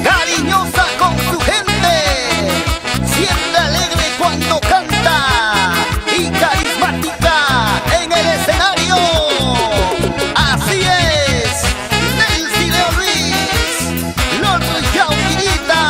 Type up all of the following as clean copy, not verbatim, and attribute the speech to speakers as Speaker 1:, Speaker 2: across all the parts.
Speaker 1: Cariñosa con su gente, siempre alegre cuando canta y carismática en el escenario. Así es, Nelcy Leonis, Lordo y Jauquillita.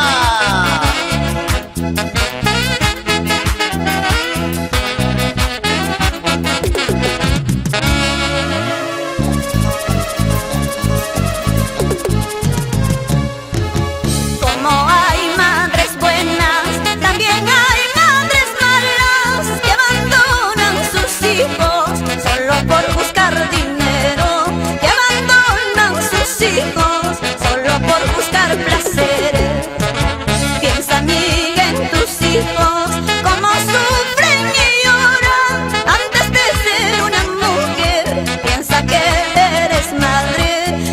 Speaker 2: Cómo sufren y lloran antes de ser una mujer. Piensa que eres madre,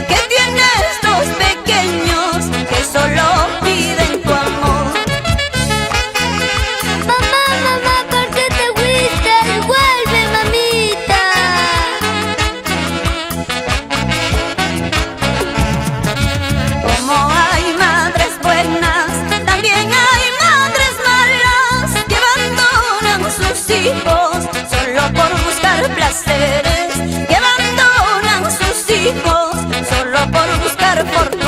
Speaker 2: que tienes dos pequeños que solo piden tu amor.
Speaker 3: Mamá, mamá, ¿por qué te fuiste? Vuelve, mamita.
Speaker 2: Como hay madres buenas, también hay madres malas que abandonan sus hijos solo por buscar placeres, que abandonan sus hijos solo por buscar fortuna.